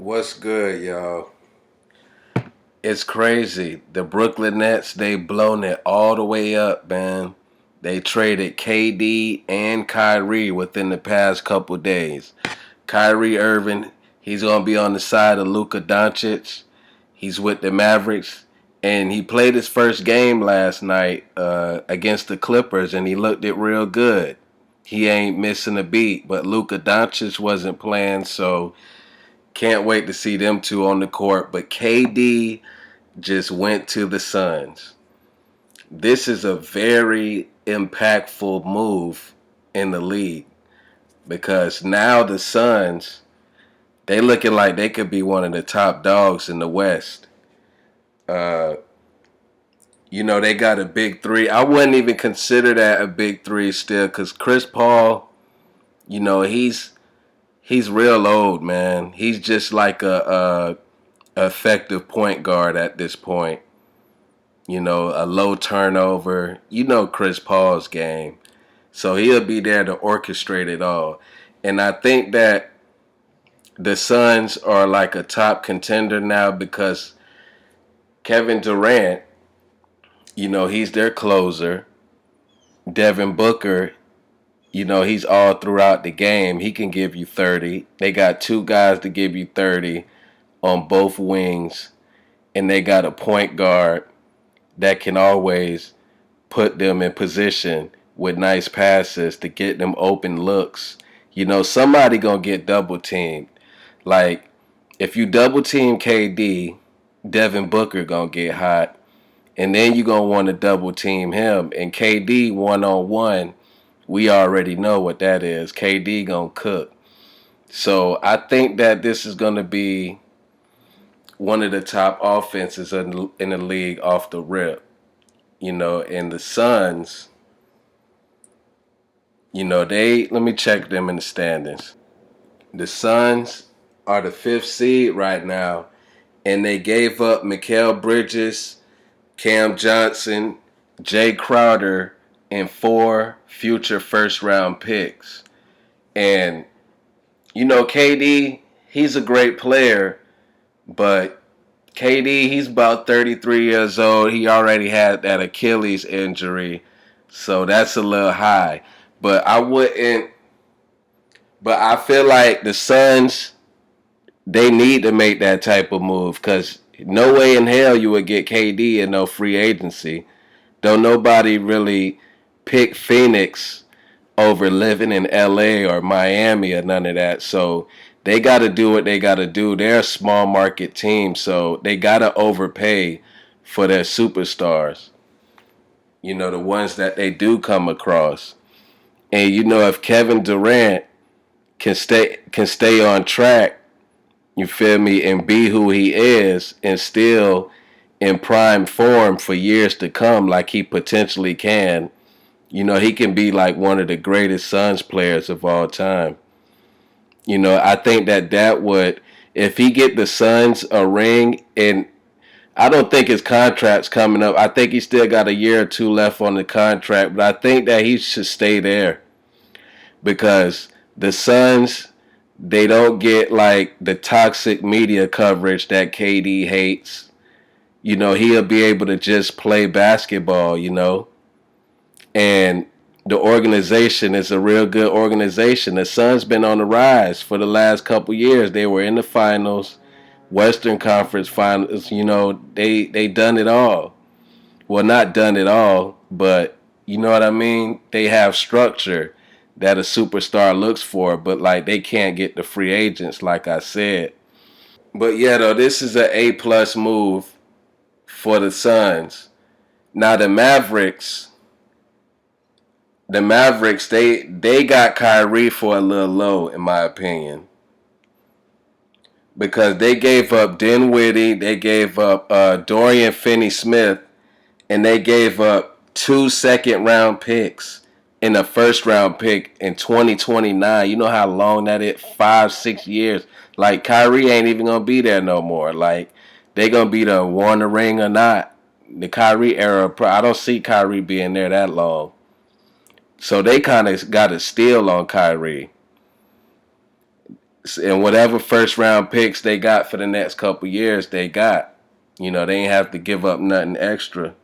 What's good, y'all? It's crazy. The Brooklyn Nets, they blown it all the way up, man. They traded KD and Kyrie within the past couple days. Kyrie Irving, he's going to be on the side of Luka Doncic. He's with the Mavericks. And he played his first game last night against the Clippers, and he looked it real good. He ain't missing a beat, but Luka Doncic wasn't playing, so can't wait to see them two on the court. But KD just went to the Suns. This is a very impactful move in the league because now the Suns, they looking like they could be one of the top dogs in the West. Uh, they got a big three. I wouldn't even consider that a big three still because Chris Paul, he's real old, man. He's just like a effective point guard at this point. A low turnover. Chris Paul's game. So he'll be there to orchestrate it all. And I think that the Suns are like a top contender now because Kevin Durant, he's their closer. Devin Booker, he's all throughout the game. He can give you 30. They got two guys to give you 30 on both wings. And they got a point guard that can always put them in position with nice passes to get them open looks. Somebody gonna get double teamed. Like if you double team KD, Devin Booker gonna get hot, and then you gonna want to double team him. And KD 1-on-1, we already know what that is. KD gonna cook. So I think that this is gonna be one of the top offenses in the league off the rip. And the Suns, let me check them in the standings. The Suns are the fifth seed right now, and they gave up Mikal Bridges, Cam Johnson, Jay Crowder, and 4 future first round picks. And, KD, he's a great player, but KD, he's about 33 years old. He already had that Achilles injury, so that's a little high. But I wouldn't. But I feel like the Suns, they need to make that type of move because no way in hell you would get KD in no free agency. Don't nobody really pick Phoenix over living in LA or Miami or none of that. So they got to do what they got to do. They're a small market team, so they got to overpay for their superstars. The ones that they do come across. And if Kevin Durant can stay on track, you feel me, and be who he is and still in prime form for years to come like he potentially can, he can be like one of the greatest Suns players of all time. I think that would, if he get the Suns a ring, and I don't think his contract's coming up. I think he still got a year or two left on the contract, but I think that he should stay there because the Suns, they don't get like the toxic media coverage that KD hates. He'll be able to just play basketball. And the organization is a real good organization. The Suns been on the rise for the last couple years. They were in the finals, Western Conference finals. They done it all. Well, not done it all, but you know what I mean? They have structure that a superstar looks for, but like they can't get the free agents, like I said. But yeah, though, this is an A+ move for the Suns. Now the Mavericks, they got Kyrie for a little low, in my opinion, because they gave up Dinwiddie, they gave up Dorian Finney-Smith, and they gave up 2 second-round picks and a first-round pick in 2029. You know how long that is? 5-6 years. Like Kyrie ain't even gonna be there no more. Like they gonna be the won the ring or not. The Kyrie era, I don't see Kyrie being there that long. So they kind of got a steal on Kyrie. And whatever first round picks they got for the next couple years, they got. They ain't have to give up nothing extra.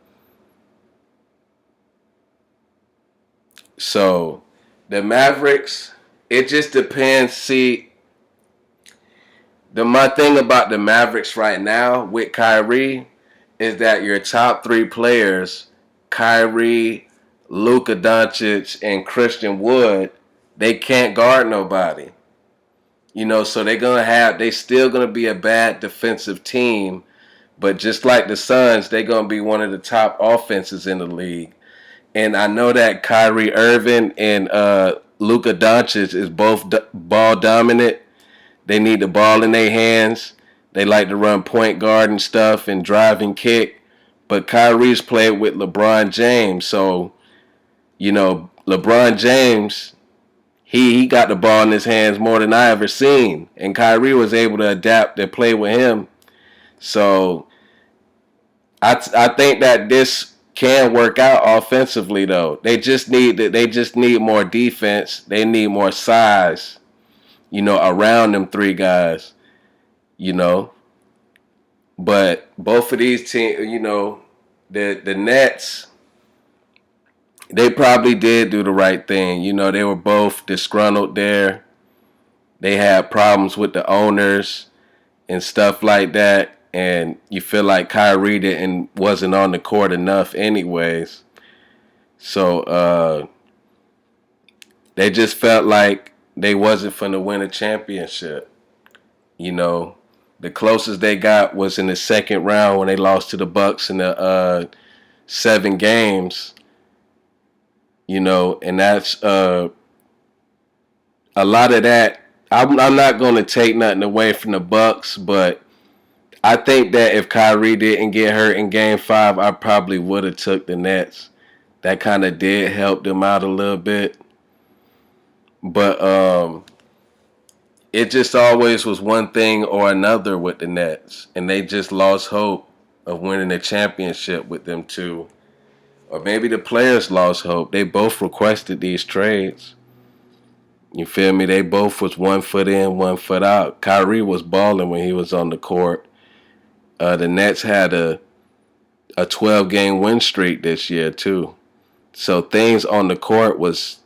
So the Mavericks, it just depends. See, my thing about the Mavericks right now with Kyrie is that your top three players, Kyrie, Luka Doncic, and Christian Wood, they can't guard nobody. So they still gonna be a bad defensive team, but just like the Suns, they're gonna be one of the top offenses in the league. And I know that Kyrie Irving and Luka Doncic is both ball dominant. They need the ball in their hands. They like to run point guard and stuff and drive and kick. But Kyrie's played with LeBron James, so LeBron James, he got the ball in his hands more than I ever seen, and Kyrie was able to adapt and play with him. So I think that this can work out offensively though. They just need more defense. They need more size, around them three guys, you know. But both of these teams, the Nets, they probably did do the right thing. They were both disgruntled there. They had problems with the owners and stuff like that. And you feel like Kyrie wasn't on the court enough anyways. So they just felt like they wasn't finna win a championship. The closest they got was in the second round when they lost to the Bucks in the 7 games. And that's a lot of that. I'm not going to take nothing away from the Bucks, but I think that if Kyrie didn't get hurt in Game 5, I probably would have took the Nets. That kind of did help them out a little bit. But it just always was one thing or another with the Nets. And they just lost hope of winning a championship with them too. Or maybe the players lost hope. They both requested these trades. You feel me? They both was 1 foot in, 1 foot out. Kyrie was balling when he was on the court. The Nets had a 12-game win streak this year too. So things on the court was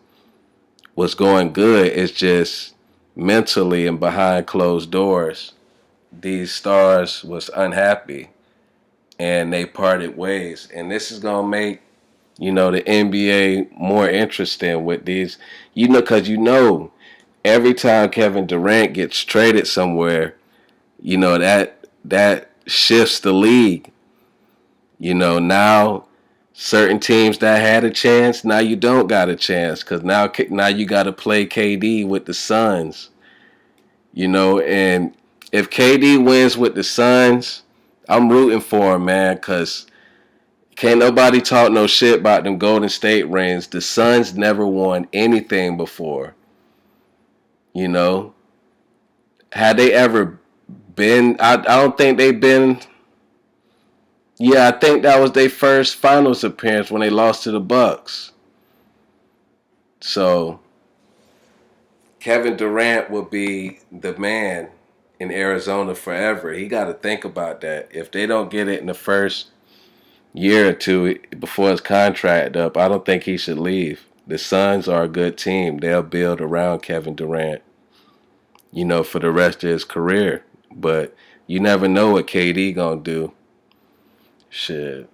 going good. It's just mentally and behind closed doors, these stars was unhappy and they parted ways. And this is gonna make the NBA more interesting with these, because every time Kevin Durant gets traded somewhere, that shifts the league. Now certain teams that had a chance, now you don't got a chance because now you got to play KD with the Suns. And if KD wins with the Suns, I'm rooting for him, man, because can't nobody talk no shit about them Golden State rings. The Suns never won anything before. Had they ever been, I don't think they've been. Yeah, I think that was their first finals appearance when they lost to the Bucks. So Kevin Durant will be the man in Arizona forever. He got to think about that. If they don't get it in the first year or two before his contract up, I don't think he should leave. The Suns are a good team. They'll build around Kevin Durant, for the rest of his career. But you never know what KD gonna do. Shit.